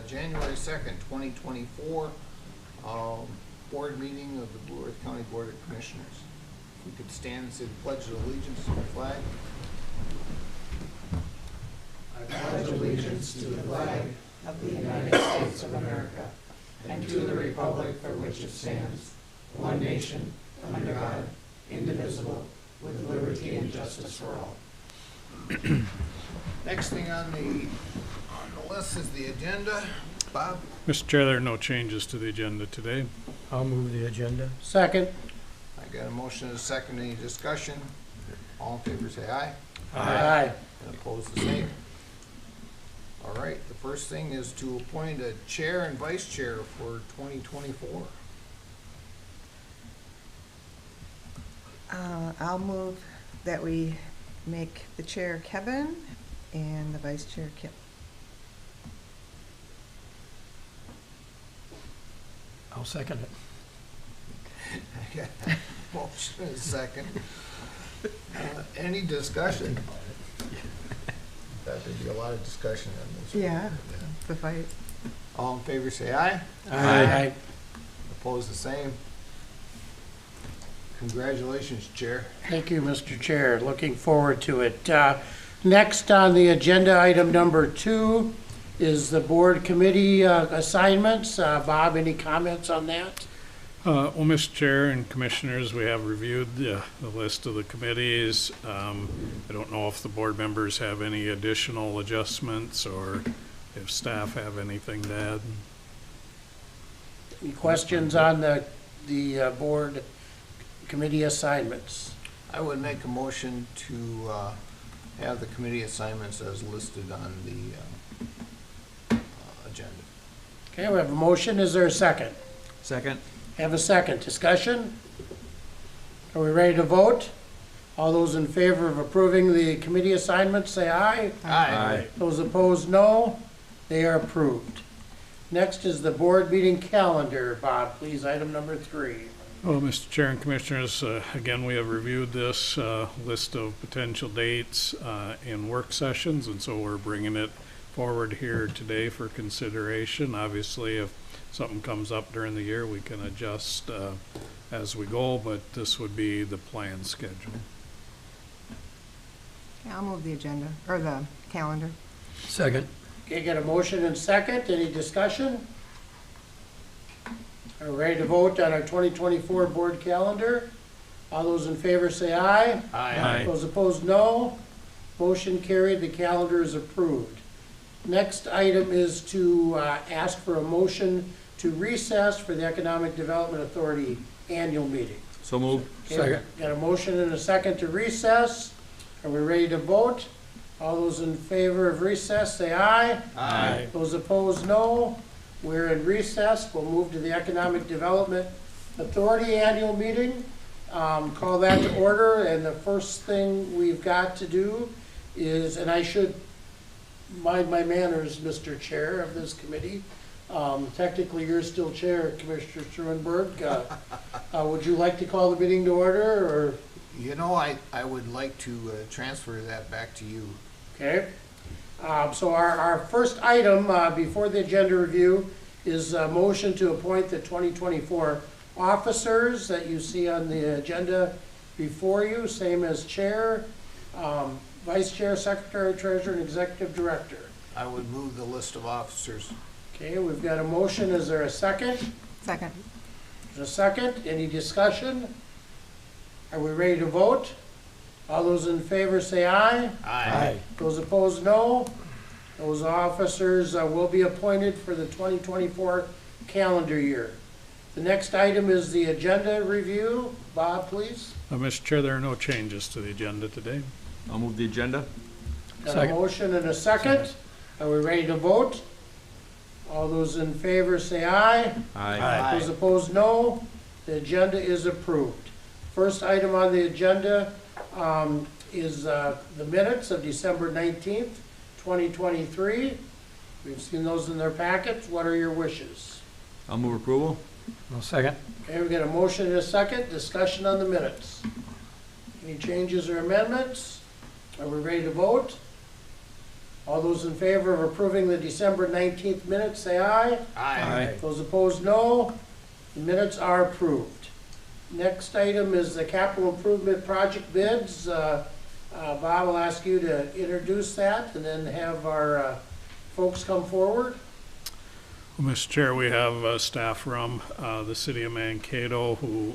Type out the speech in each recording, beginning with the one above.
January 2nd, 2024, board meeting of the Blue Earth County Board of Commissioners. If we could stand and say the Pledge of Allegiance to the flag. I pledge allegiance to the flag of the United States of America and to the republic for which it stands, one nation, under God, indivisible, with liberty and justice for all. Next thing on the list is the agenda. Bob? Mr. Chair, there are no changes to the agenda today. I'll move the agenda. Second. I got a motion and a second. Any discussion? All in favor say aye. Aye. And opposed the same. All right, the first thing is to appoint a chair and vice chair for 2024. I'll move that we make the chair Kevin and the vice chair Kim. I'll second it. I got a motion and a second. Any discussion? That there'd be a lot of discussion on this. Yeah, the fight. All in favor say aye. Aye. Opposed the same. Congratulations, Chair. Thank you, Mr. Chair. Looking forward to it. Next on the agenda, item number 2 is the board committee assignments. Bob, any comments on that? Well, Mr. Chair and Commissioners, we have reviewed the list of the committees. I don't know if the board members have any additional adjustments or if staff have anything to add. Any questions on the board committee assignments? I would make a motion to have the committee assignments as listed on the agenda. Okay, we have a motion. Is there a second? Second. Have a second. Discussion? Are we ready to vote? All those in favor of approving the committee assignments, say aye. Aye. Those opposed, no. They are approved. Next is the board meeting calendar. Bob, please, item number 3. Well, Mr. Chair and Commissioners, again, we have reviewed this list of potential dates in work sessions, and so we're bringing it forward here today for consideration. Obviously, if something comes up during the year, we can adjust as we go, but this would be the planned schedule. Yeah, I'll move the agenda, or the calendar. Second. Okay, got a motion and second. Any discussion? Are we ready to vote on our 2024 board calendar? All those in favor say aye. Aye. Those opposed, no. Motion carried. The calendar is approved. Next item is to ask for a motion to recess for the Economic Development Authority annual meeting. So moved. Okay, Second. got a motion and a second to recess. Are we ready to vote? All those in favor of recess, say aye. Aye. Those opposed, no. We're in recess. We'll move to the Economic Development Authority annual meeting. Call that to order, and the first thing we've got to do is, and I should mind my manners, Mr. Chair of this committee. Technically, you're still chair, Commissioner Schurenberg. Would you like to call the meeting to order, or? You know, I would like to transfer that back to you. Okay. So our first item before the agenda review is a motion to appoint the 2024 officers that you see on the agenda before you, same as chair, vice chair, secretary, treasurer, and executive director. I would move the list of officers. Okay, we've got a motion. Is there a second? Second. There's a second. Any discussion? Are we ready to vote? All those in favor say aye. Aye. Those opposed, no. Those officers will be appointed for the 2024 calendar year. The next item is the agenda review. Bob, please. Mr. Chair, there are no changes to the agenda today. I'll move the agenda. Got a Second. motion and a second. Are we ready to vote? All those in favor say aye. Aye. Those opposed, no. The agenda is approved. First item on the agenda is the minutes of December 19th, 2023. We've seen those in their packets. What are your wishes? I'll move approval. I'll second. Okay, we've got a motion and a second. Discussion on the minutes. Any changes or amendments? Are we ready to vote? All those in favor of approving the December 19th minutes, say aye. Aye. Those opposed, no. The minutes are approved. Next item is the capital improvement project bids. Bob, I'll ask you to introduce that and then have our folks come forward. Well, Mr. Chair, we have staff from the city of Mankato who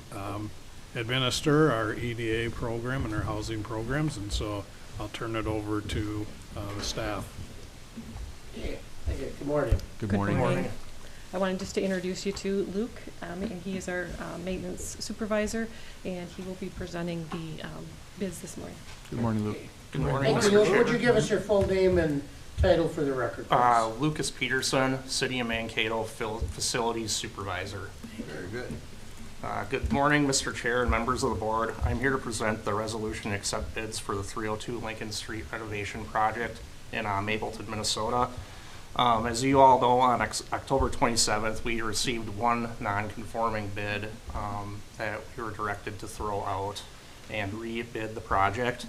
administer our EDA program and our housing programs, and so I'll turn it over to the staff. Okay, thank you. Good morning. Good morning. I wanted just to introduce you to Luke, and he is our maintenance supervisor, and he will be presenting the bids this morning. Good morning, Luke. Good morning, Thank you, Mr. Luke. Would you Chair. give us your full name and title for the record, please? Lucas Peterson, City of Mankato Facilities Supervisor. Very good. Good morning, Mr. Chair and members of the board. I'm here to present the resolution to accept bids for the 302 Lincoln Street renovation project in Mapleton, Minnesota. As you all know, on October 27th, we received one non-conforming bid that we were directed to throw out and re-bid the project.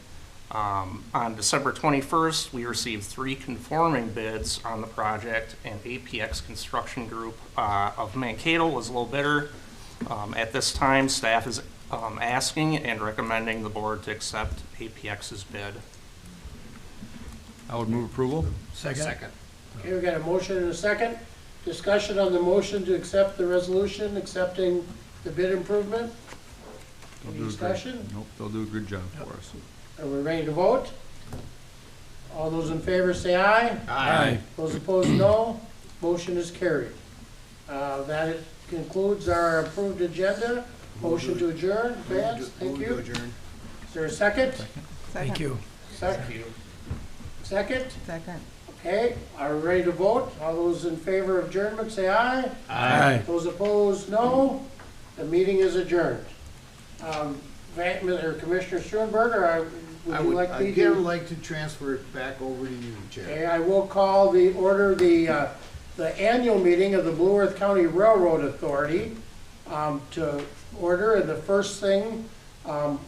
On December 21st, we received 3 conforming bids on the project, and APX Construction Group of Mankato was a little bidder. At this time, staff is asking and recommending the board to accept APX's bid. I would move approval. Second. Okay, we got a motion and a second. Discussion on the motion to accept the resolution accepting the bid improvement. They'll Any do a great- discussion? Nope, they'll do a good job for us. Are we ready to vote? All those in favor say aye. Those opposed, no. Motion is carried. That concludes our approved agenda. Motion to adjourn. Vance, thank you. Is there a second? Thank you. Second. Second? Second. Okay, are we ready to vote? All those in favor of adjournment say aye. Aye. Those opposed, no. The meeting is adjourned. Commissioner Schoenberger, I would you would like me again to? like to transfer it back over to you, Chair. Okay, I will call the order, the annual meeting of the Blue Earth County Railroad Authority to order. And the first thing,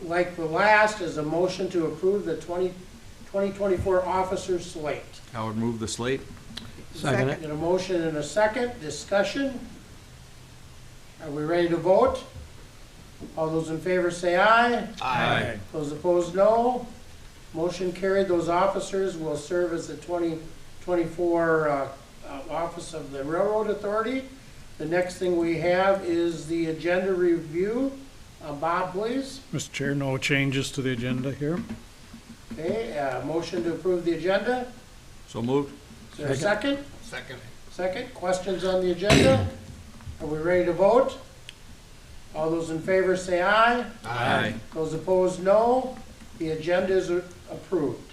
like the last, is a motion to approve the 2024 officer slate. I would move the slate. Second. Get a motion and a second. Discussion. Are we ready to vote? All those in favor say aye. Aye. Those opposed, no. Motion carried. Those officers will serve as the 2024 Office of the Railroad Authority. The next thing we have is the agenda review. Bob, please. Mr. Chair, no changes to the agenda here. Okay, motion to approve the agenda. So moved. Is there a second? Second. Second. Questions on the agenda? Are we ready to vote? All those in favor say aye. Aye. Those opposed, no. The agenda is approved.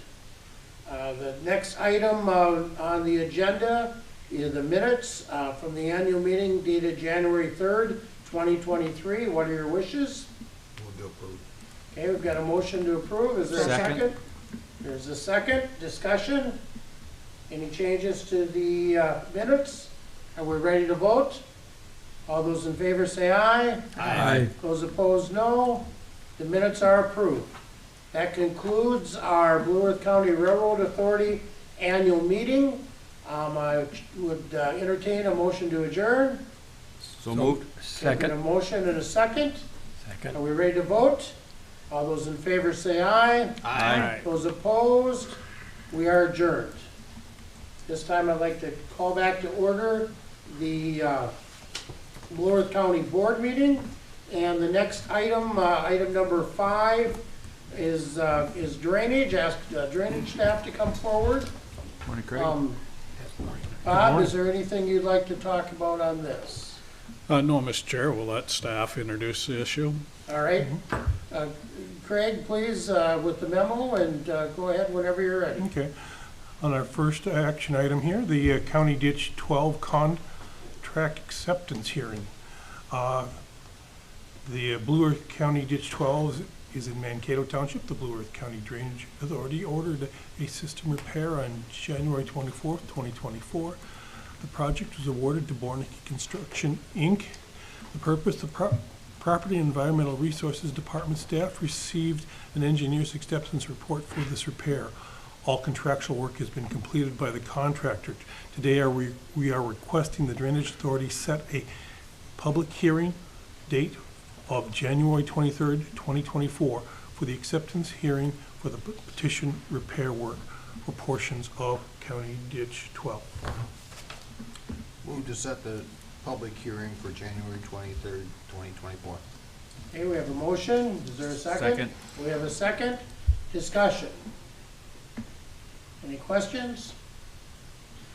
The next item on the agenda is the minutes from the annual meeting dated January 3rd, 2023. What are your wishes? Move to approve. Okay, we've got a motion to approve. Is there a Second. second? There's a second. Discussion? Any changes to the minutes? Are we ready to vote? All those in favor say aye. Aye. Those opposed, no. The minutes are approved. That concludes our Blue Earth County Railroad Authority annual meeting. I would entertain a motion to adjourn. So moved. Got a motion and a second. Second. Are we ready to vote? All those in favor say aye. Aye. Those opposed, we are adjourned. This time I'd like to call back to order the Blue Earth County Board meeting. And the next item, item number 5, is drainage. Ask drainage staff to come forward. Morning, Craig. Bob, is there anything you'd like to talk about on this? No, Mr. Chair, we'll let staff introduce the issue. All right. Craig, please, with the memo, and go ahead whenever you're ready. Okay. On our first action item here, the County Ditch 12 contract acceptance hearing. The Blue Earth County Ditch 12 is in Mankato Township. The Blue Earth County Drainage Authority ordered a system repair on January 24th, 2024. The project was awarded to Bornicke Construction, Inc. The purpose, the Property and Environmental Resources Department staff received an engineer's acceptance report for this repair. All contractual work has been completed by the contractor. Today, we are requesting the Drainage Authority set a public hearing date of January 23rd, 2024 for the acceptance hearing for the petition repair work for portions of County Ditch 12. Move to set the public hearing for January 23rd, 2024. Okay, we have a motion. Is there a second? Second. We have a second. Discussion. Any questions?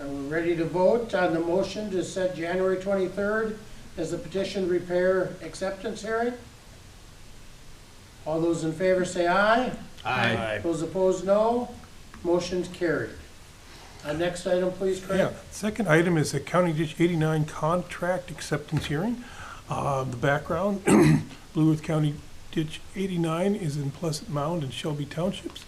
Are we ready to vote on the motion to set January 23rd as the petition repair acceptance hearing? All those in favor say aye. Aye. Those opposed, no. Motion's carried. Next item, please, Craig. Yeah, second item is a County Ditch 89 contract acceptance hearing. The background, Blue Earth County Ditch 89 is in Pleasant Mound and Shelby Townships.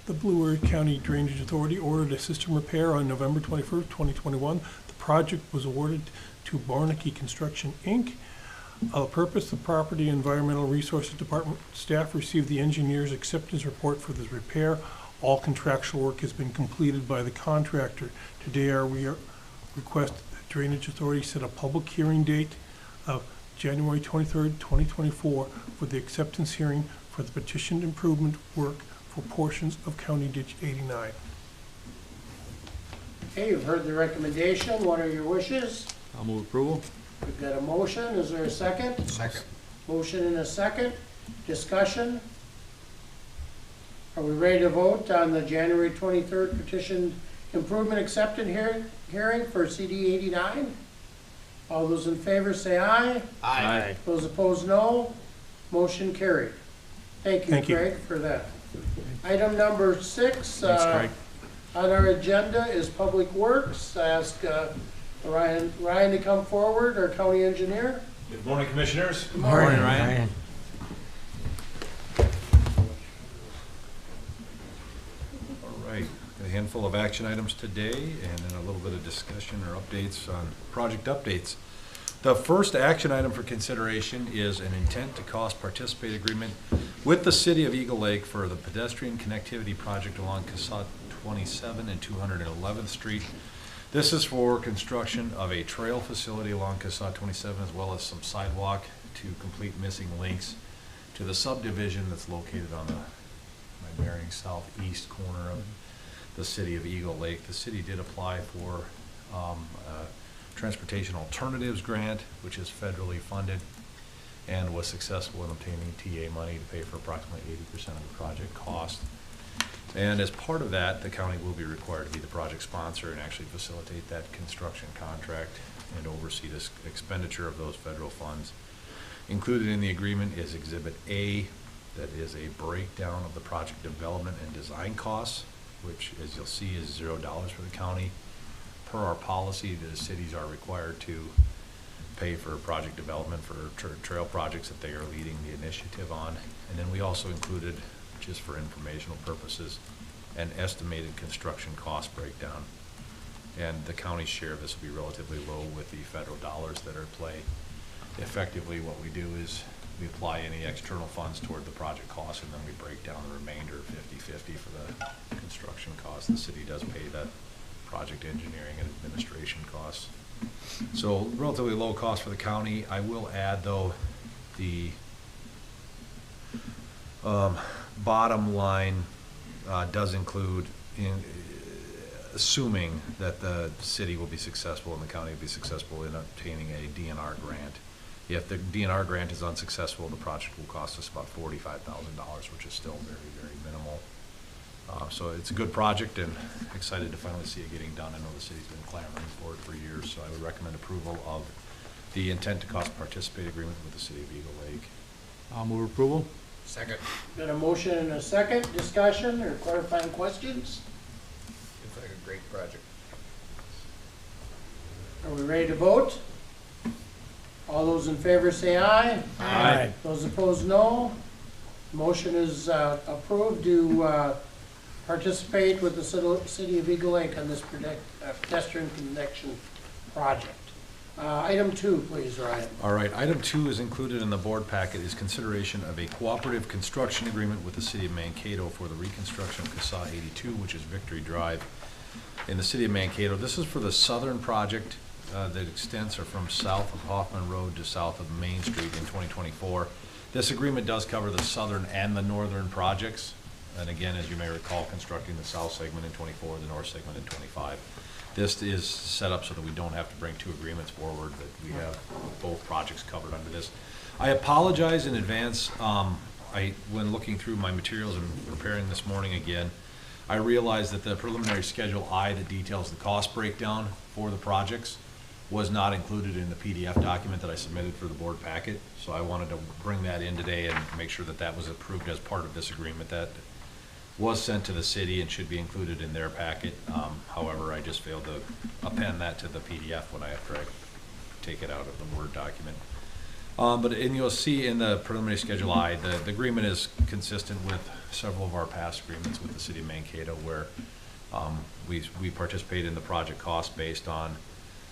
The Blue Earth County Drainage Authority ordered a system repair on November 21st, 2021. The project was awarded to Barnacky Construction, Inc. Purpose, the Property and Environmental Resources Department staff received the engineer's acceptance report for this repair. All contractual work has been completed by the contractor. Today, we request that Drainage Authority set a public hearing date of January 23rd, 2024 for the acceptance hearing for the petitioned improvement work for portions of County Ditch 89. Okay, you've heard the recommendation. What are your wishes? I'll move approval. We've got a motion. Is there a second? Second. Motion and a second. Discussion. Are we ready to vote on the January 23rd petition improvement acceptance hearing for CD 89? All those in favor say aye. Aye. Those opposed, no. Motion carried. Thank you, Thank you. Craig, for that. Item number 6 Thanks, Craig. on our agenda is Public Works. I ask Ryan to come forward, our county engineer. Good morning, Commissioners. Good morning. Ryan. All right, got a handful of action items today and then a little bit of discussion or updates on project updates. The first action item for consideration is an intent to cost participate agreement with the City of Eagle Lake for the pedestrian connectivity project along Casat 27 and 211th Street. This is for construction of a trail facility along Casat 27 as well as some sidewalk to complete missing links to the subdivision that's located on my bearing southeast corner of the City of Eagle Lake. The city did apply for a Transportation Alternatives Grant, which is federally funded, and was successful in obtaining TA money to pay for approximately 80% of the project cost. And as part of that, the county will be required to be the project sponsor and actually facilitate that construction contract and oversee this expenditure of those federal funds. Included in the agreement is Exhibit A, that is a breakdown of the project development and design costs, which, as you'll see, is $0 for the county. Per our policy, the cities are required to pay for project development for trail projects that they are leading the initiative on. And then we also included, just for informational purposes, an estimated construction cost breakdown. And the county's share of this will be relatively low with the federal dollars that are at play. Effectively, what we do is we apply any external funds toward the project cost, and then we break down the remainder 50-50 for the construction cost. The city does pay that project engineering and administration costs. So relatively low cost for the county. I will add, though, the bottom line does include, assuming that the city will be successful and the county will be successful in obtaining a DNR grant. If the DNR grant is unsuccessful, the project will cost us about $45,000, which is still very, very minimal. So it's a good project and excited to finally see it getting done. I know the city's been clamoring for it for years, so I would recommend approval of the intent to cost participate agreement with the City of Eagle Lake. I'll move approval. Second. Got a motion and a second. Discussion or clarifying questions? Looks like a great project. Are we ready to vote? All those in favor say aye. Aye. Those opposed, no. Motion is approved to participate with the City of Eagle Lake on this pedestrian connection project. Item 2, please, Ryan. All right, item 2 is included in the board packet is consideration of a cooperative construction agreement with the city of Mankato for the reconstruction of CASA 82, which is Victory Drive in the city of Mankato. This is for the southern project that extends from south of Hoffman Road to south of Main Street in 2024. This agreement does cover the southern and the northern projects. And again, as you may recall, constructing the south segment in 24, the north segment in 25. This is set up so that we don't have to bring two agreements forward, that we have both projects covered under this. I apologize in advance. When looking through my materials and preparing this morning again, I realized that the preliminary Schedule I that details the cost breakdown for the projects was not included in the PDF document that I submitted for the board packet. So I wanted to bring that in today and make sure that that was approved as part of this agreement. That was sent to the city and should be included in their packet. However, I just failed to append that to the PDF after I take it out of the Word document. And you'll see in the preliminary Schedule I, the agreement is consistent with several of our past agreements with the city of Mankato, where we participate in the project cost based on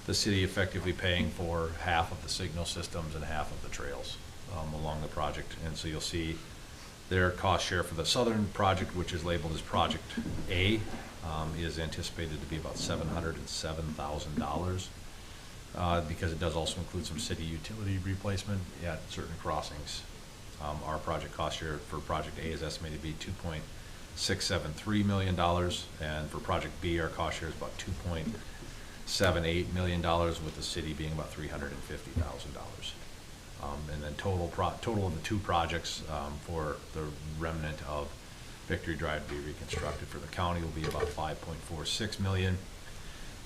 the city effectively paying for half of the signal systems and half of the trails along the project. And so you'll see their cost share for the southern project, which is labeled as Project A, is anticipated to be about $707,000 because it does also include some city utility replacement at certain crossings. Our project cost share for Project A is estimated to be $2.673 million, and for Project B, our cost share is about $2.78 million, with the city being about $350,000. And then total of the two projects for the remnant of Victory Drive to be reconstructed for the county will be about $5.46 million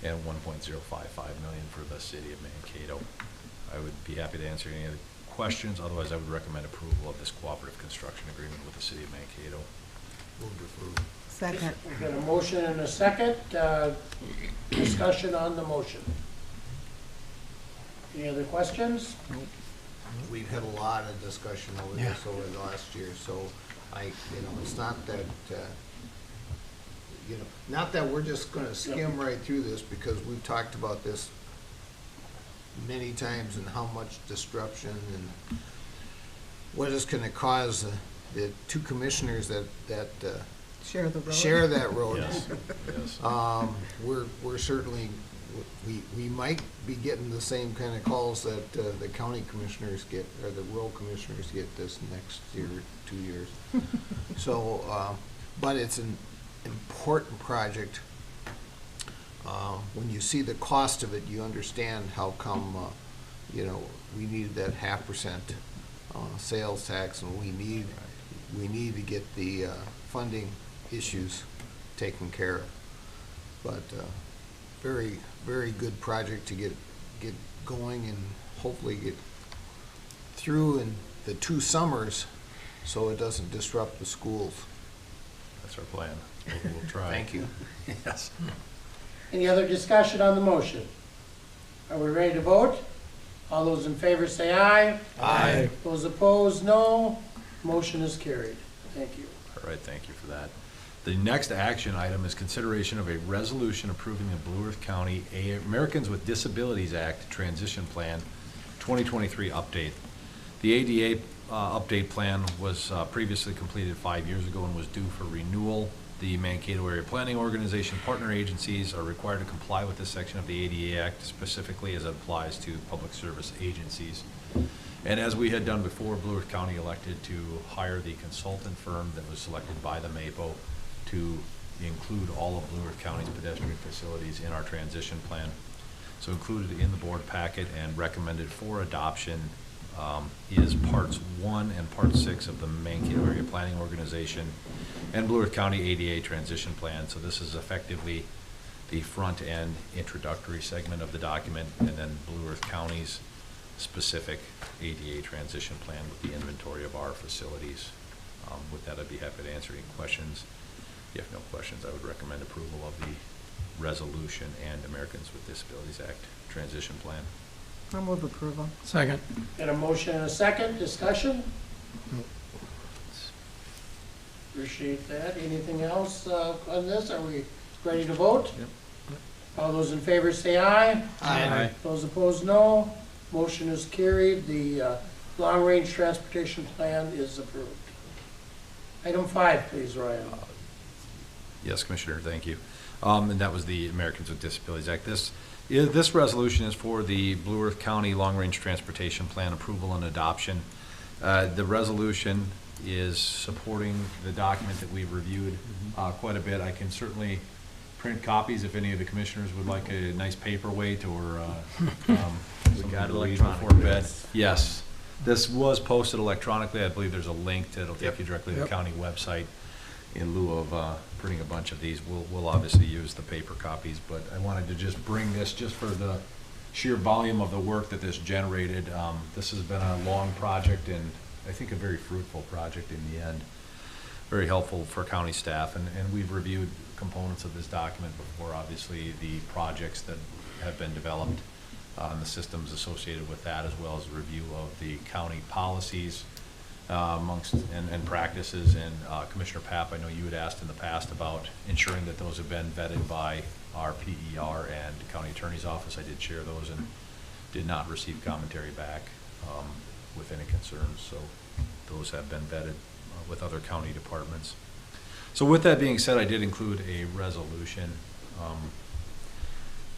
and $1.055 million for the city of Mankato. I would be happy to answer any other questions. Otherwise, I would recommend approval of this cooperative construction agreement with the city of Mankato. Move to approve. Second. We've got a motion and a second. Discussion on the motion. Any other questions? We've had a lot of discussion over this over the last year, so it's not that, not that we're just gonna skim right through this, because we've talked about this many times and how much disruption and what it's gonna cause the two commissioners that Share the road. share that road. Yes, yes. We're certainly, we might be getting the same kind of calls that the county commissioners get, or the rural commissioners get this next year, 2 years. So, but it's an important project. When you see the cost of it, you understand how come, we needed that 0.5% sales tax, and we need to get the funding issues taken care of. But very, very good project to get going and hopefully get through in the 2 summers so it doesn't disrupt the schools. That's our plan. We'll try. Thank you. Yes. Any other discussion on the motion? Are we ready to vote? All those in favor say aye. Aye. Those opposed, no. Motion is carried. Thank you. All right, thank you for that. The next action item is consideration of a resolution approving the Blue Earth County Americans with Disabilities Act Transition Plan 2023 update. The ADA update plan was previously completed 5 years ago and was due for renewal. The Mankato Area Planning Organization partner agencies are required to comply with this section of the ADA Act, specifically as it applies to public service agencies. And as we had done before, Blue Earth County elected to hire the consultant firm that was selected by the MAPO to include all of Blue Earth County's pedestrian facilities in our transition plan. So included in the board packet and recommended for adoption is parts 1 and part 6 of the Mankato Area Planning Organization and Blue Earth County ADA transition plan. So this is effectively the front end introductory segment of the document, and then Blue Earth County's specific ADA transition plan with the inventory of our facilities. With that, I'd be happy to answer any questions. If you have no questions, I would recommend approval of the resolution and Americans with Disabilities Act transition plan. I'll move approval. Second. Got a motion and a second. Discussion? Appreciate that. Anything else on this? Are we ready to vote? Yep. All those in favor say aye. Aye. Those opposed, no. Motion is carried. The long-range transportation plan is approved. Item 5, please, Ryan. Yes, Commissioner, thank you. And that was the Americans with Disabilities Act. This resolution is for the Blue Earth County Long Range Transportation Plan approval and adoption. The resolution is supporting the document that we've reviewed quite a bit. I can certainly print copies if any of the commissioners would like a nice paperweight or We got to read electronic. before bed. Yes, this was posted electronically. I believe there's a link that'll take you directly to the Yep. county website. In lieu of printing a bunch of these, we'll obviously use the paper copies, but I wanted to just bring this just for the sheer volume of the work that this generated. This has been a long project and I think a very fruitful project in the end. Very helpful for county staff, and we've reviewed components of this document before, obviously the projects that have been developed and the systems associated with that, as well as a review of the county policies amongst and practices. And Commissioner Papp, I know you had asked in the past about ensuring that those have been vetted by our PER and County Attorney's Office. I did share those and did not receive commentary back with any concerns. So those have been vetted with other county departments. So with that being said, I did include a resolution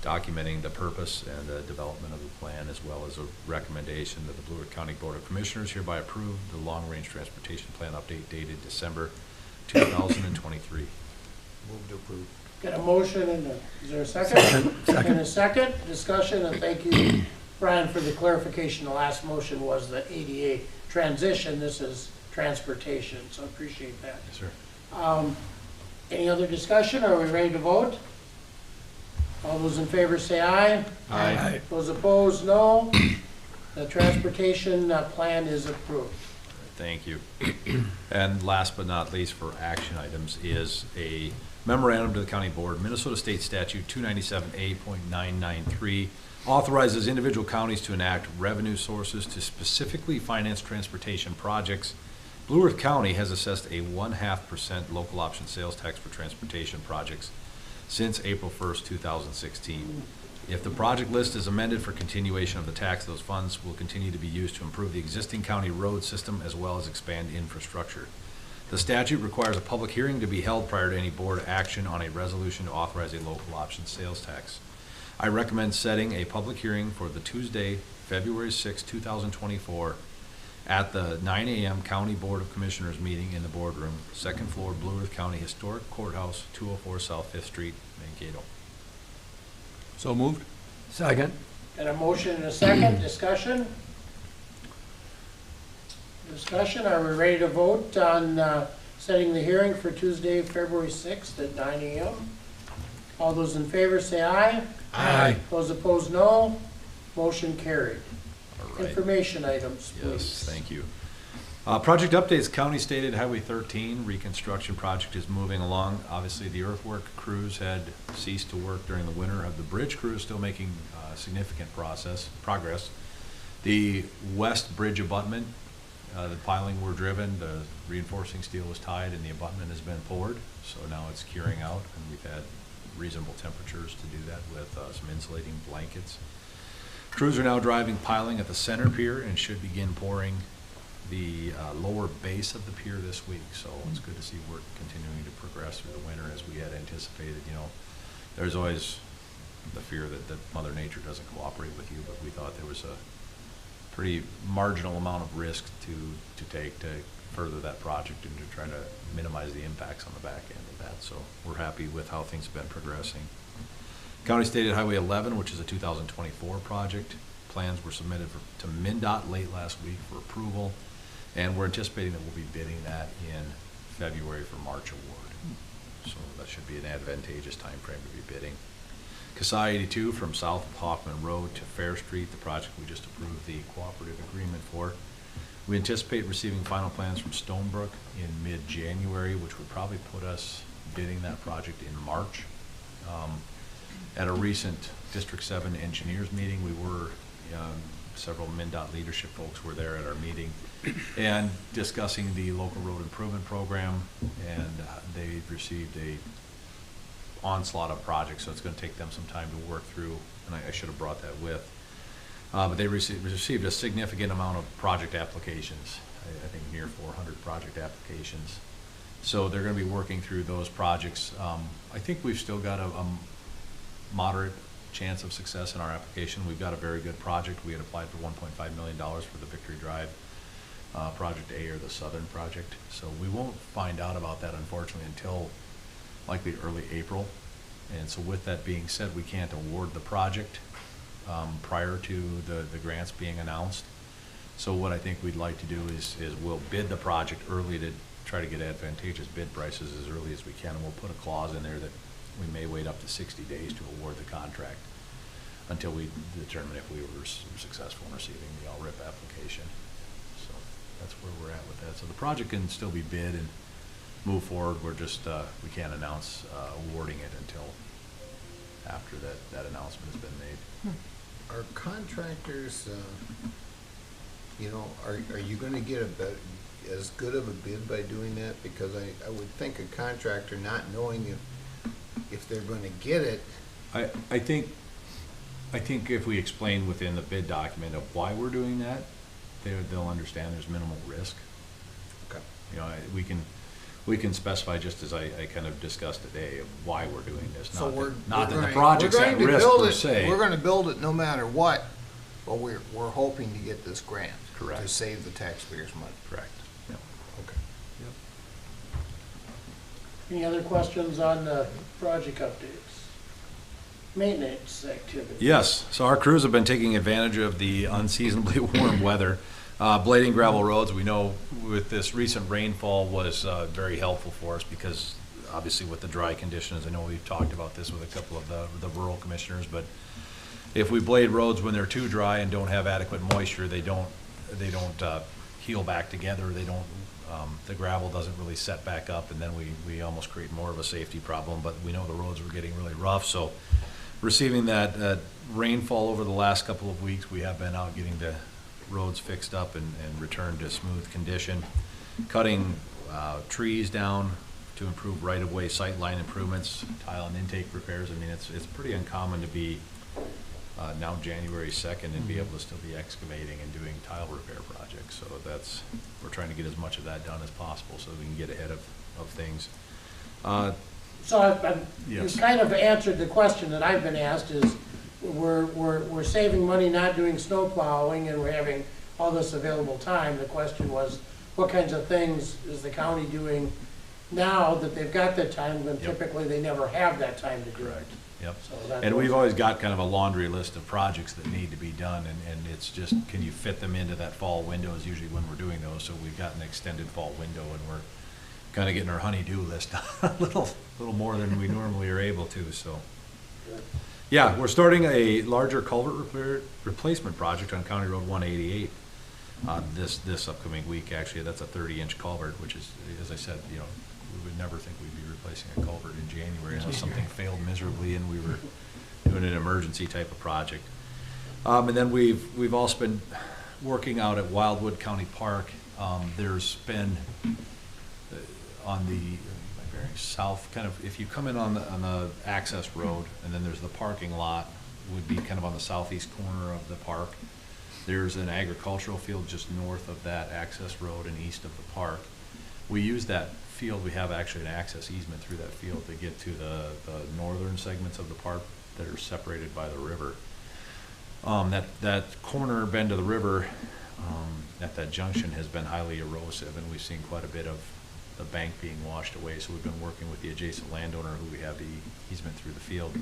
documenting the purpose and the development of the plan, as well as a recommendation that the Blue Earth County Board of Commissioners hereby approve the long-range transportation plan update dated December 2023. Move to approve. Got a motion and is there a second? And a second, discussion, and thank you, Brian, for the clarification. The last motion was the ADA transition. This is transportation, so I appreciate that. Yes, sir. Any other discussion? Are we ready to vote? All those in favor say aye. Aye. Those opposed, no. The transportation plan is approved. Thank you. And last but not least for action items is a memorandum to the county board. Minnesota State Statute 297A.993 authorizes individual counties to enact revenue sources to specifically finance transportation projects. Blue Earth County has assessed a 0.5% local option sales tax for transportation projects since April 1st, 2016. If the project list is amended for continuation of the tax, those funds will continue to be used to improve the existing county road system as well as expand infrastructure. The statute requires a public hearing to be held prior to any board action on a resolution to authorize a local option sales tax. I recommend setting a public hearing for the Tuesday, February 6, 2024 at the 9 a.m. County Board of Commissioners meeting in the boardroom, second floor, Blue Earth County Historic Courthouse, 204 South 5th Street, Mankato. So moved. Second. Got a motion and a second, discussion? Discussion, are we ready to vote on setting the hearing for Tuesday, February 6th at 9 a.m.? All those in favor say aye. Aye. Those opposed, no. Motion carried. All right. Information items, please. Yes, thank you. Project updates, County Stated Highway 13 reconstruction project is moving along. Obviously, the earthwork crews had ceased to work during the winter. The bridge crew is still making significant progress. The west bridge abutment, the piling were driven, the reinforcing steel was tied, and the abutment has been poured. So now it's curing out, and we've had reasonable temperatures to do that with some insulating blankets. Crews are now driving piling at the center pier and should begin pouring the lower base of the pier this week. So it's good to see work continuing to progress through the winter as we had anticipated. You know, there's always the fear that Mother Nature doesn't cooperate with you, but we thought there was a pretty marginal amount of risk to take to further that project and to try to minimize the impacts on the back end of that. So we're happy with how things have been progressing. County Stated Highway 11, which is a 2024 project, plans were submitted to MnDOT late last week for approval, and we're anticipating that we'll be bidding that in February for March award. So that should be an advantageous time frame to be bidding. Kasai 82 from south of Hoffman Road to Fair Street, the project we just approved the cooperative agreement for. We anticipate receiving final plans from Stonebrook in mid-January, which would probably put us bidding that project in March. At a recent District 7 engineers meeting, we were, several MnDOT leadership folks were there at our meeting and discussing the local road improvement program, and they received a onslaught of projects, so it's gonna take them some time to work through, and I should have brought that with. But they received a significant amount of project applications, I think near 400 project applications. So they're gonna be working through those projects. I think we've still got a moderate chance of success in our application. We've got a very good project. We had applied for $1.5 million for the Victory Drive Project A, or the Southern Project. So we won't find out about that, unfortunately, until likely early April. And so with that being said, we can't award the project prior to the grants being announced. So what I think we'd like to do is we'll bid the project early to try to get advantageous bid prices as early as we can, and we'll put a clause in there that we may wait up to 60 days to award the contract until we determine if we were successful in receiving the LRIP application. So that's where we're at with that. So the project can still be bid and move forward. We're just, we can't announce awarding it until after that announcement has been made. Are contractors, you know, are you gonna get as good of a bid by doing that? Because I would think a contractor not knowing if they're gonna get it. I think if we explain within the bid document of why we're doing that, they'll understand there's minimal risk. Okay. You know, we can specify, just as I kind of discussed today, of why we're doing this. So Not that the project's at risk per se. We're gonna build it no matter what, but we're hoping to get this grant. Correct. To save the taxpayers money. Correct. Yep. Okay. Any other questions on the project updates? Maintenance activity? Yes, so our crews have been taking advantage of the unseasonably warm weather. Blading gravel roads, we know with this recent rainfall was very helpful for us, because obviously with the dry conditions, I know we've talked about this with a couple of the rural commissioners, but if we blade roads when they're too dry and don't have adequate moisture, they don't heal back together. They don't, the gravel doesn't really set back up, and then we almost create more of a safety problem. But we know the roads were getting really rough, so receiving that rainfall over the last couple of weeks, we have been out getting the roads fixed up and returned to smooth condition, cutting trees down to improve right-of-way sightline improvements, tile and intake repairs. I mean, it's pretty uncommon to be now January 2nd and be able to still be excavating and doing tile repair projects. So we're trying to get as much of that done as possible so we can get ahead of things. So Yes. you kind of answered the question that I've been asked, is we're saving money not doing snow plowing, and we're having all this available time. The question was, what kinds of things is the county doing now that they've got that time, when Yep. typically they never have that time to do it? Correct. Yep. So that And was- we've always got kind of a laundry list of projects that need to be done, and it's just, can you fit them into that fall window is usually when we're doing those. So we've got an extended fall window, and we're kind of getting our honey-do list a little more than we normally are able to, so. Yeah, we're starting a larger culvert replacement project on County Road 188 this upcoming week. Actually, that's a 30-inch culvert, which is, as I said, you know, we would never think we'd be replacing a culvert in January unless something failed miserably and we were doing an emergency type of project. And then we've also been working out at Wildwood County Park. There's been on the south, kind of, if you come in on the access road, and then there's the parking lot, would be kind of on the southeast corner of the park. There's an agricultural field just north of that access road and east of the park. We use that field, we have actually an access easement through that field to get to the northern segments of the park that are separated by the river. That corner bend of the river at that junction has been highly erosive, and we've seen quite a bit of the bank being washed away. So we've been working with the adjacent landowner, who we have the easement through the field,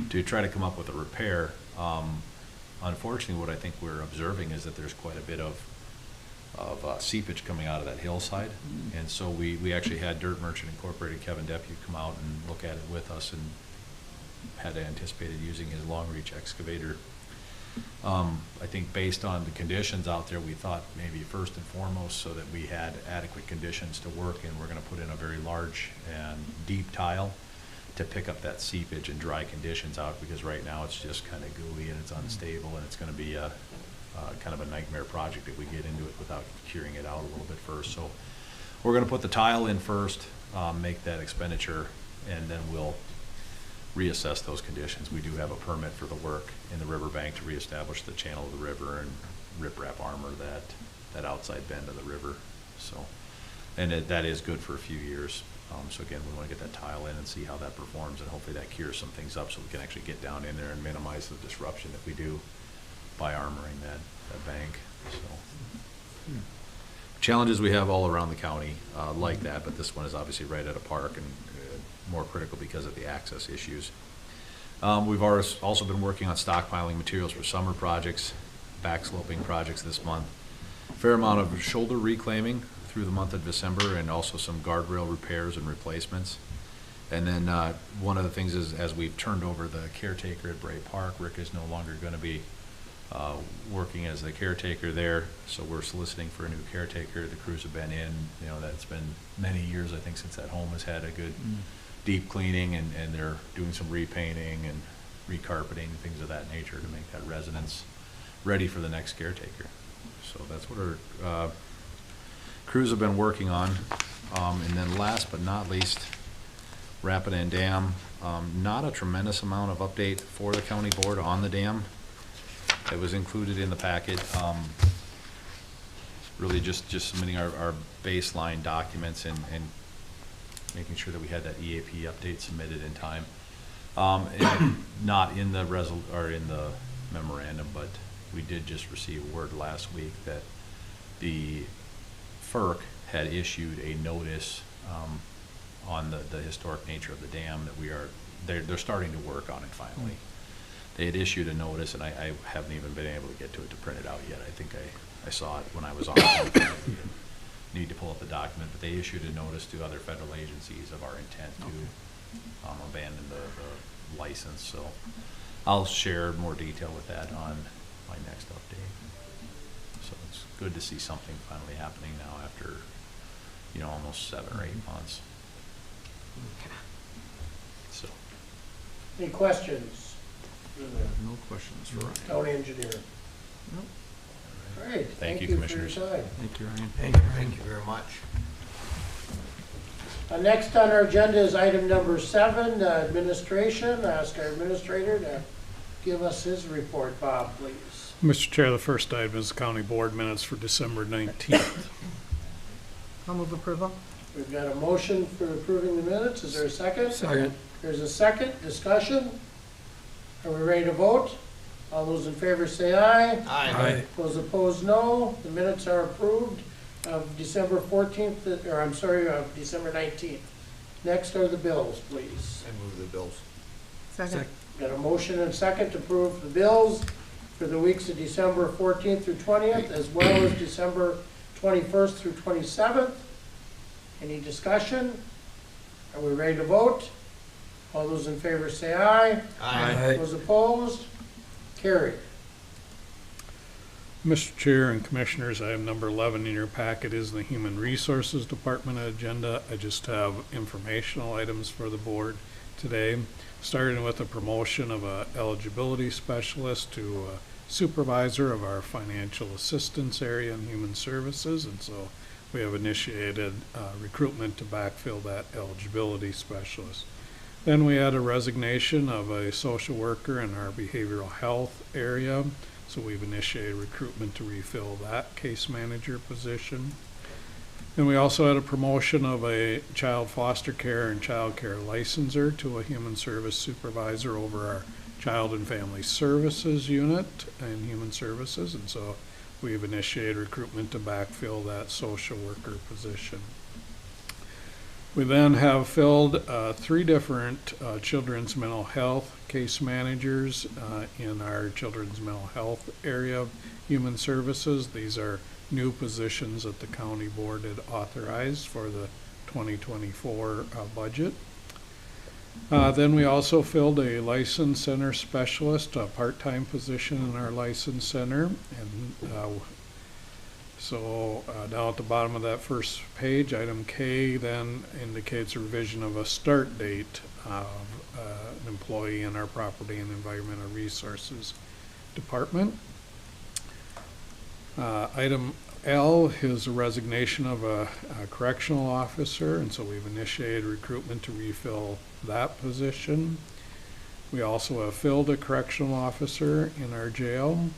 to try to come up with a repair. Unfortunately, what I think we're observing is that there's quite a bit of seepage coming out of that hillside. And so we actually had Dirt Merchant Incorporated, Kevin Depew, come out and look at it with us, and had anticipated using his long reach excavator. I think based on the conditions out there, we thought maybe first and foremost, so that we had adequate conditions to work in, we're gonna put in a very large and deep tile to pick up that seepage and dry conditions out, because right now it's just kind of gooey and it's unstable, and it's gonna be a kind of a nightmare project if we get into it without curing it out a little bit first. So we're gonna put the tile in first, make that expenditure, and then we'll reassess those conditions. We do have a permit for the work in the riverbank to reestablish the channel of the river and riprap armor that outside bend of the river. So, and that is good for a few years. So again, we want to get that tile in and see how that performs, and hopefully that cures some things up so we can actually get down in there and minimize the disruption that we do by armoring that bank. So, challenges we have all around the county like that, but this one is obviously right at a park and more critical because of the access issues. We've also been working on stockpiling materials for summer projects, backsloping projects this month. Fair amount of shoulder reclaiming through the month of December, and also some guardrail repairs and replacements. And then one of the things is, as we've turned over the caretaker at Bray Park, Rick is no longer going to be working as the caretaker there, so we're soliciting for a new caretaker. The crews have been in, that's been many years, I think, since that home has had a good deep cleaning, and they're doing some repainting and recarpeting, things of that nature to make that residence ready for the next caretaker. So that's what our crews have been working on. And then last but not least, Rapidan Dam. Not a tremendous amount of update for the county board on the dam. It was included in the packet. Really just submitting our baseline documents and making sure that we had that EAP update submitted in time. And not in the in the memorandum, but we did just receive word last week that the FERC had issued a notice on the historic nature of the dam that they're starting to work on it finally. They had issued a notice, and I haven't even been able to get to it to print it out yet. I think I saw it when I was on. Need to pull up the document, but they issued a notice to other federal agencies of our intent to abandon the license. So I'll share more detail with that on my next update. So it's good to see something finally happening now after, almost 7 or 8 months. So. Any questions? No questions for Ryan. County engineer. Nope. All right, Thank you, for your Commissioners. time. Thank you, Ryan. Thank you very much. Next on our agenda is item number 7, administration. Ask our administrator to give us his report. Bob, please. Mr. Chair, the first item is county board minutes for December 19th. I'll move approval. We've got a motion for approving the minutes. Is there a second? Second. There's a second. Discussion. Are we ready to vote? All those in favor say aye. Aye. Those opposed, no. The minutes are approved of December 14th, of December 19th. Next are the bills, please. I move the bills. Second. Got a motion and second to approve the bills for the weeks of December 14th through 20th, as well as December 21st through 27th. Any discussion? Are we ready to vote? All those in favor say aye. Those opposed? Carried. Mr. Chair and Commissioners, item number 11 in your packet is the Human Resources Department agenda. I just have informational items for the board today, starting with the promotion of a eligibility specialist to a supervisor of our financial assistance area in human services, and so we have initiated recruitment to backfill that eligibility specialist. Then we had a resignation of a social worker in our behavioral health area, so we've initiated recruitment to refill that case manager position. And we also had a promotion of a child foster care and child care licensor to a human service supervisor over our child and family services unit and human services, and so we've initiated recruitment to backfill that social worker position. We then have filled 3 different children's mental health case managers in our children's mental health area of human services. These are new positions that the county board had authorized for the 2024 budget. Then we also filled a license center specialist, a part-time position in our license center, and so down at the bottom of that first page, item K then indicates a revision of a start date of an employee in our Property and Environmental Resources Department. Item L is a resignation of a correctional officer, and so we've initiated recruitment to refill that position. We also have filled a correctional officer in our jail.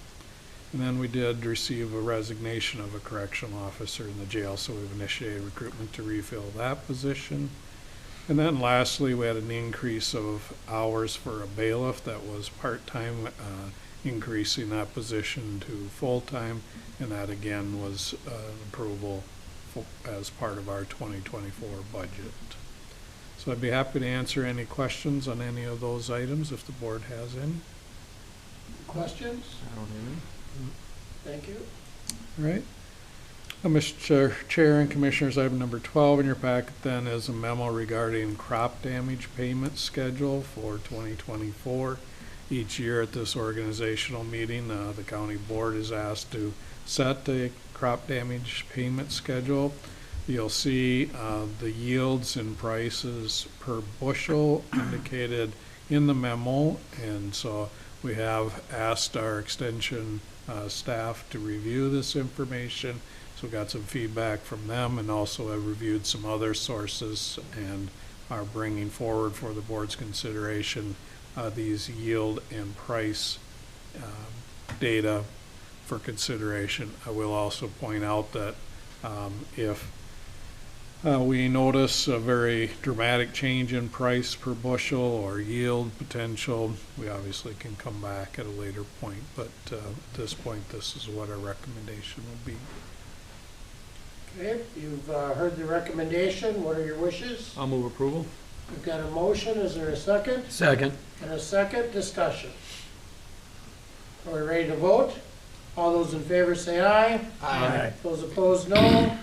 And then we did receive a resignation of a correctional officer in the jail, so we've initiated recruitment to refill that position. And then lastly, we had an increase of hours for a bailiff that was part-time, increasing that position to full-time, and that again was approval as part of our 2024 budget. So I'd be happy to answer any questions on any of those items if the board has any. Questions? I don't have any. Thank you. All right. Mr. Chair and Commissioners, item number 12 in your packet then is a memo regarding crop damage payment schedule for 2024. Each year at this organizational meeting, the county board is asked to set a crop damage payment schedule. You'll see the yields and prices per bushel indicated in the memo, and so we have asked our extension staff to review this information. So we got some feedback from them, and also have reviewed some other sources and are bringing forward for the board's consideration these yield and price data for consideration. I will also point out that if we notice a very dramatic change in price per bushel or yield potential, we obviously can come back at a later point, but at this point, this is what our recommendation will be. Okay, you've heard the recommendation. What are your wishes? I'll move approval. We've got a motion. Is there a second? Second. And a second discussion. Are we ready to vote? All those in favor say aye. Aye. Those opposed, no.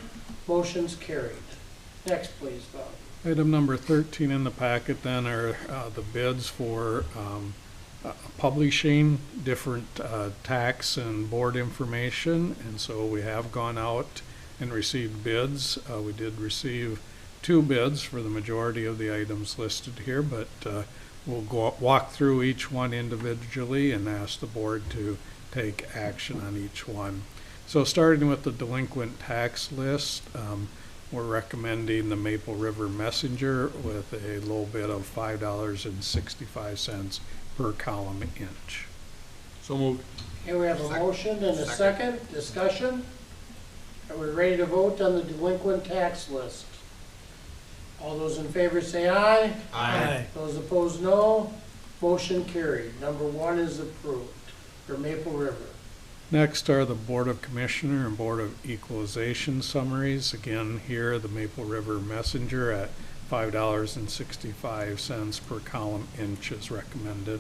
Motion's carried. Next, please, Bob. Item number 13 in the packet then are the bids for publishing different tax and board information, and so we have gone out and received bids. We did receive 2 bids for the majority of the items listed here, but we'll walk through each one individually and ask the board to take action on each one. So starting with the delinquent tax list, we're recommending the Maple River Messenger with a low bid of $5.65 per column inch. So moved. Okay, we have a motion and a second discussion. Are we ready to vote on the delinquent tax list? All those in favor say aye. Aye. Those opposed, no. Motion carried. Number 1 is approved for Maple River. Next are the Board of Commissioner and Board of Equalization summaries. Again, here the Maple River Messenger at $5.65 per column inch is recommended.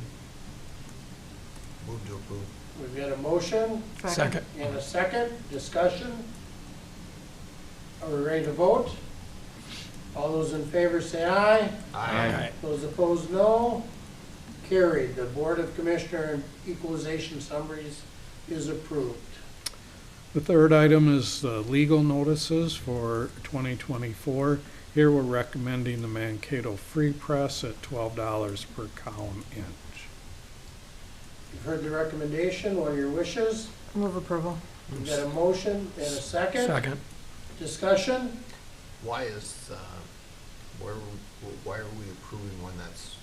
Move to approve. We've got a motion Second. and a second discussion. Are we ready to vote? All those in favor say aye. Aye. Those opposed, no. Carried. The Board of Commissioner and Equalization summaries is approved. The third item is the legal notices for 2024. Here we're recommending the Mankato Free Press at $12 per column inch. You've heard the recommendation. What are your wishes? Move approval. We've got a motion and a second. Second. Discussion. Why is, why are we approving one that's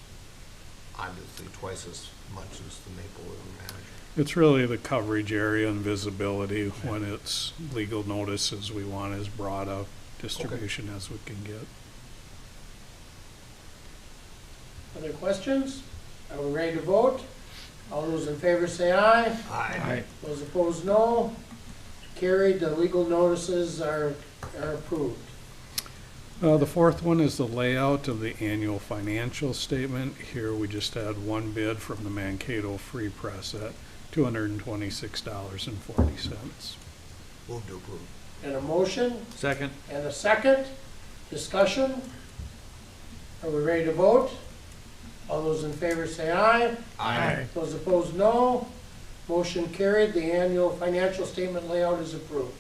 obviously twice as much as the Maple River Manager? It's really the coverage area and visibility. When it's legal notices, we want as broad a distribution as we can get. Other questions? Are we ready to vote? All those in favor say aye. Aye. Those opposed, no. Carried. The legal notices are approved. The fourth one is the layout of the annual financial statement. Here we just had one bid from the Mankato Free Press at $226.40. Move to approve. And a motion Second. and a second. Discussion. Are we ready to vote? All those in favor say aye. Aye. Those opposed, no. Motion carried. The annual financial statement layout is approved.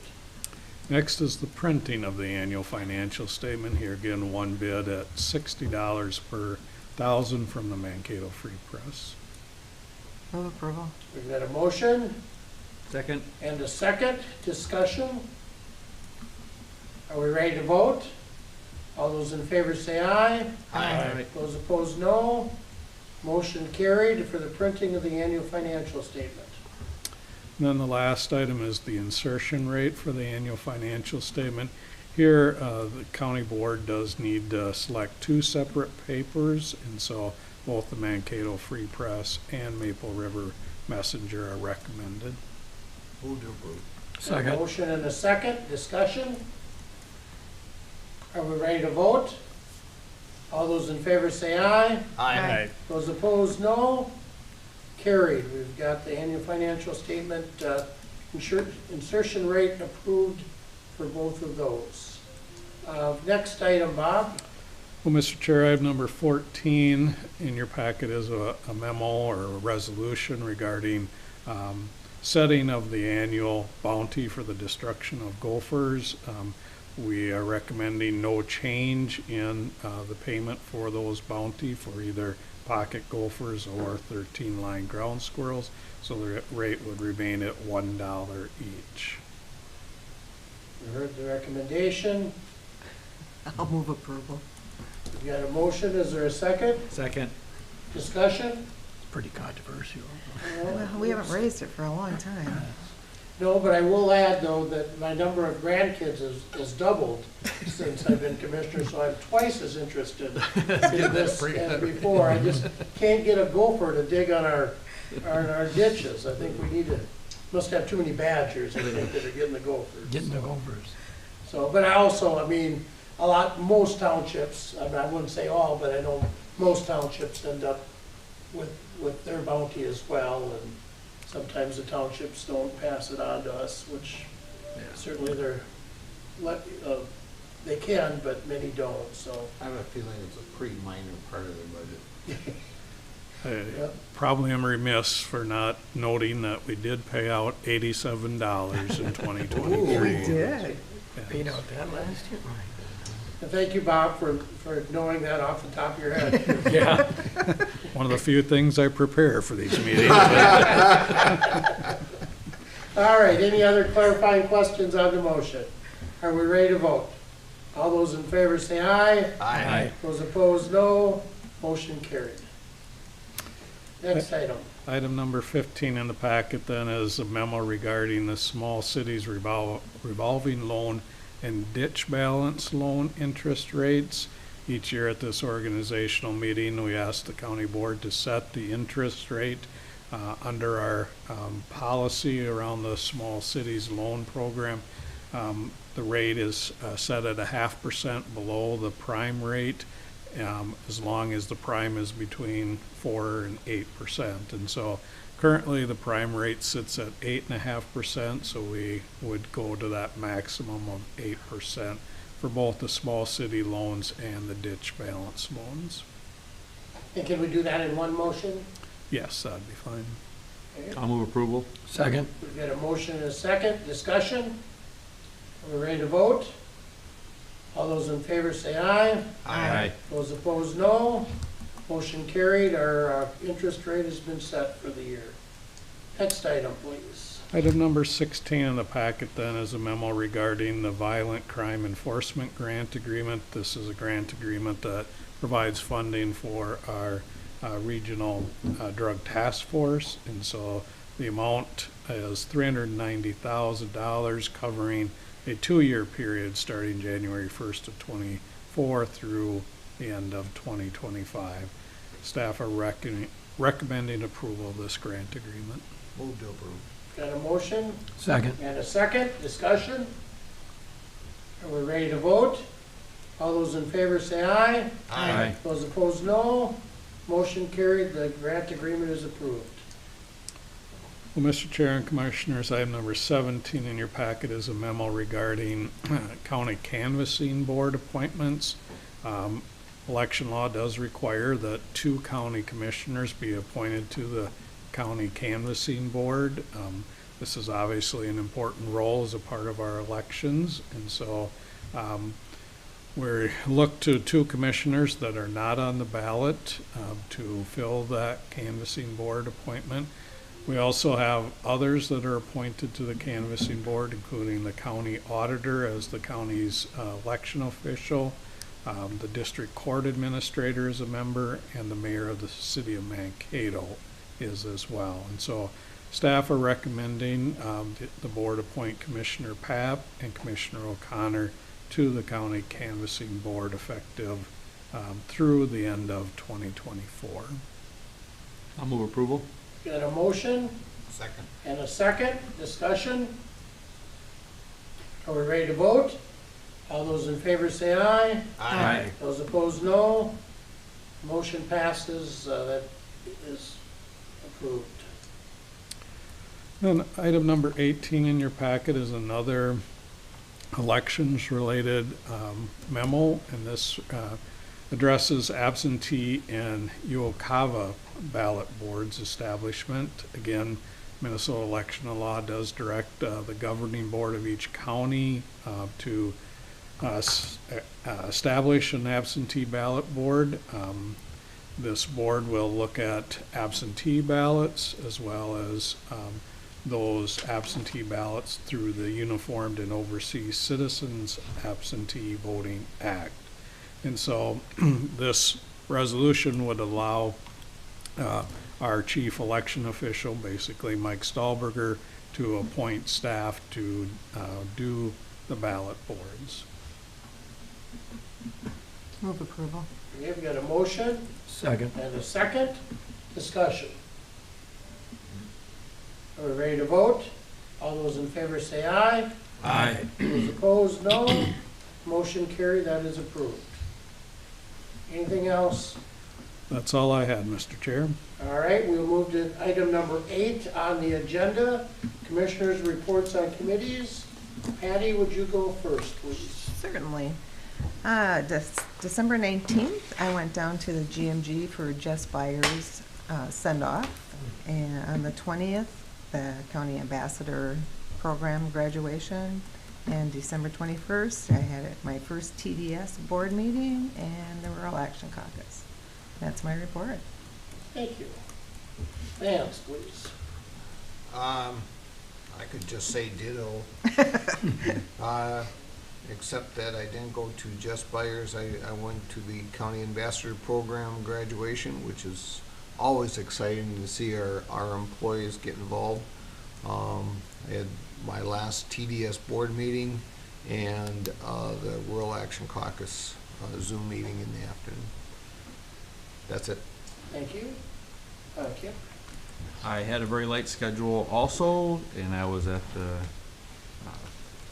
Next is the printing of the annual financial statement. Here again, one bid at $60 per thousand from the Mankato Free Press. Move approval. We've got a motion Second. and a second. Discussion. Are we ready to vote? All those in favor say aye. Aye. Those opposed, no. Motion carried for the printing of the annual financial statement. And then the last item is the insertion rate for the annual financial statement. Here, the county board does need to select two separate papers, and so both the Mankato Free Press and Maple River Messenger are recommended. Move to approve. A motion and a second, discussion. Are we ready to vote? All those in favor say aye. Aye. Those opposed, no. Carried. We've got the annual financial statement, insertion rate approved for both of those. Next item, Bob. Well, Mr. Chair, item number 14 in your packet is a memo or a resolution regarding setting of the annual bounty for the destruction of gophers. We are recommending no change in the payment for those bounty for either pocket gophers or 13-line ground squirrels, so the rate would remain at $1 each. You heard the recommendation. I'll move approval. We've got a motion. Is there a second? Second. Discussion? Pretty controversial. Well, we haven't raised it for a long time. No, but I will add, though, that my number of grandkids has doubled since I've been commissioner, so I'm twice as interested in this as before. I just can't get a gopher to dig on our ditches. I think we need to, must have too many badgers, I think, that are getting the gophers. Getting the gophers. So, but I also, I mean, most townships, I mean, I wouldn't say all, but I know most townships end up with their bounty as well, and sometimes the townships don't pass it on to us, which certainly they can, but many don't, so. I have a feeling it's a pretty minor part of their budget. I Yep. probably am remiss for not noting that we did pay out $87 in 2023. We did. Paid out that last year. And thank you, Bob, for knowing that off the top of your head. Yeah. One of the few things I prepare for these meetings. All right, any other clarifying questions on the motion? Are we ready to vote? All those in favor say aye. Aye. Those opposed, no. Motion carried. Next item. Item number 15 in the packet then is a memo regarding the small cities revolving loan and ditch balance loan interest rates. Each year at this organizational meeting, we ask the county board to set the interest rate under our policy around the small cities loan program. The rate is set at 0.5% below the prime rate, as long as the prime is between 4 and 8%. And so currently the prime rate sits at 8.5%, so we would go to that maximum of 8% for both the small city loans and the ditch balance loans. And can we do that in one motion? Yes, that'd be fine. Okay. I'll move approval. Second. We've got a motion and a second. Discussion? Are we ready to vote? All those in favor say aye. Aye. Those opposed, no. Motion carried. Our interest rate has been set for the year. Next item, please. Item number 16 in the packet then is a memo regarding the Violent Crime Enforcement Grant Agreement. This is a grant agreement that provides funding for our regional drug task force, and so the amount is $390,000 covering a 2-year period starting January 1st of 24 through the end of 2025. Staff are recommending approval of this grant agreement. Move to approve. Got a motion Second. and a second. Discussion? Are we ready to vote? All those in favor say aye. Aye. Those opposed, no. Motion carried. The grant agreement is approved. Well, Mr. Chair and Commissioners, item number 17 in your packet is a memo regarding county canvassing board appointments. Election law does require that 2 county commissioners be appointed to the county canvassing board. This is obviously an important role as a part of our elections, and so we look to 2 commissioners that are not on the ballot to fill that canvassing board appointment. We also have others that are appointed to the canvassing board, including the county auditor as the county's election official, The district court administrator is a member, and the mayor of the city of Mankato is as well. And so staff are recommending the board appoint Commissioner Papp and Commissioner O'Connor to the county canvassing board effective through the end of 2024. I'll move approval. Got a motion Second. and a second, discussion. Are we ready to vote? All those in favor say aye. Aye. Those opposed, no. Motion passes, that is approved. Then item number 18 in your packet is another elections-related memo, and this addresses absentee and UOCAVA ballot boards establishment. Again, Minnesota election law does direct the governing board of each county to establish an absentee ballot board. This board will look at absentee ballots as well as those absentee ballots through the Uniformed and Overseas Citizens Absentee Voting Act. And so this resolution would allow our chief election official, basically Mike Stahlberger, to appoint staff to do the ballot boards. Move approval. We've got a motion Second. and a second, discussion. Are we ready to vote? All those in favor say aye. Aye. Those opposed, no. Motion carried, that is approved. Anything else? That's all I had, Mr. Chair. All right, we'll move to item number 8 on the agenda. Commissioners' reports on committees. Patty, would you go first, please? Certainly. December 19th, I went down to the GMG for Jess Byers' send-off. And on the 20th, the County Ambassador Program graduation. And December 21st, I had my first TDS board meeting and the Rural Action Caucus. That's my report. Thank you. Vance, please. I could just say ditto. Except that I didn't go to Jess Byers. I went to the County Ambassador Program graduation, which is always exciting to see our employees get involved. I had my last TDS board meeting and the Rural Action Caucus Zoom meeting in the afternoon. That's it. Thank you. Kip? I had a very light schedule also, and I was at the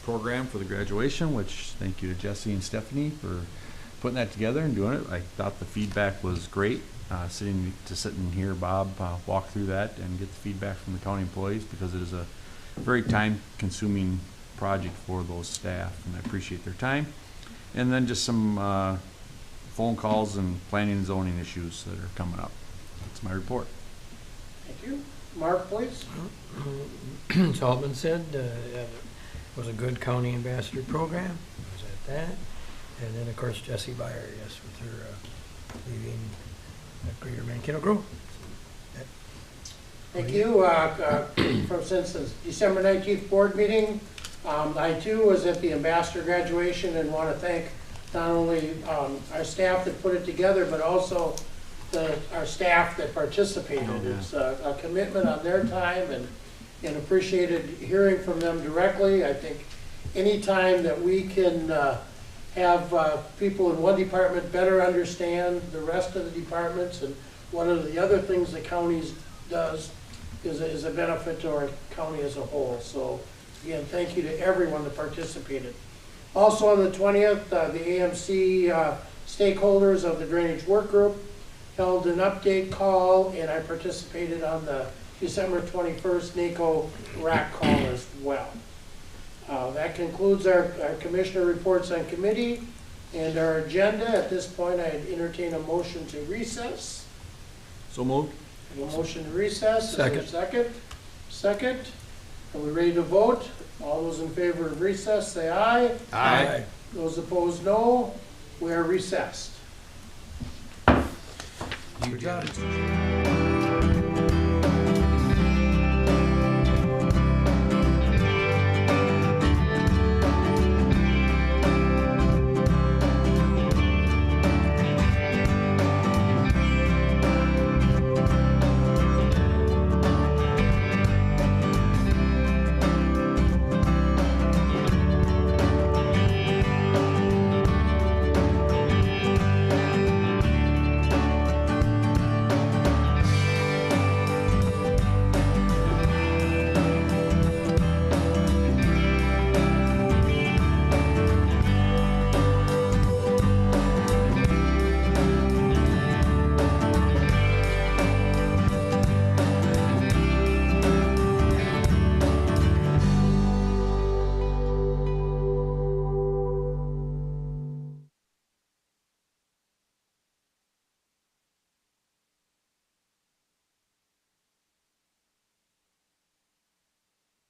program for the graduation, which thank you to Jesse and Stephanie for putting that together and doing it. I thought the feedback was great. Sit in here, Bob, walk through that and get the feedback from the county employees, because it is a very time-consuming project for those staff, and I appreciate their time. And then just some phone calls and planning and zoning issues that are coming up. That's my report. Thank you. Mark, please. It's all been said. It was a good county ambassador program. I was at that. And then, of course, Jessie Byer, yes, with her leaving Greater Mankato Grove. Thank you. Since the December 19th board meeting, I too was at the ambassador graduation and want to thank not only our staff that put it together, but also our staff that participated. Oh, yeah. It's a commitment on their time, and appreciated hearing from them directly. I think any time that we can have people in one department better understand the rest of the departments and one of the other things the counties does is a benefit to our county as a whole. So again, thank you to everyone that participated. Also on the 20th, the AMC stakeholders of the drainage work group held an update call, and I participated on the December 21st NACO RAC call as well. That concludes our commissioner reports on committee and our agenda. At this point, I entertain a motion to recess. So moved. A motion to recess. Second. Is there a second? Second. Are we ready to vote? All those in favor of recess, say aye. Aye. Those opposed, no. We are recessed. You did it.